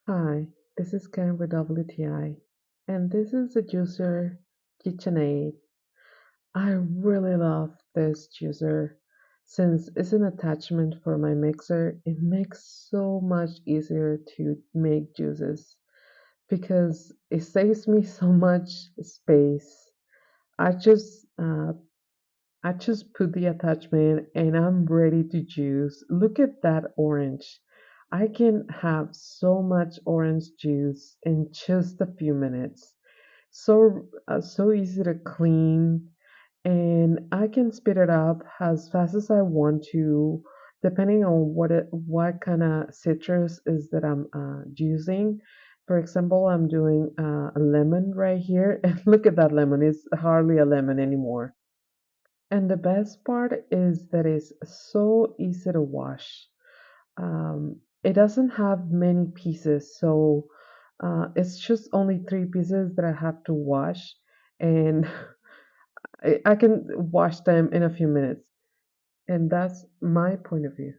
Hi, this is Ken with WTI, and this is the juicer KitchenAid. I really love this juicer since it's an attachment for my mixer. It makes so much easier to make juices because it saves me so much space. I just uh, I just put the attachment and I'm ready to juice. Look at that orange. I can have so much orange juice in just a few minutes. So easy to clean, and I can speed it up as fast as I want to, depending on what kind of citrus is that I'm using. For example, I'm doing a lemon right here, and look at that lemon. It's hardly a lemon anymore. And the best part is that it's so easy to wash. It doesn't have many pieces, so it's just only three pieces that I have to wash, and I can wash them in a few minutes. And that's my point of view.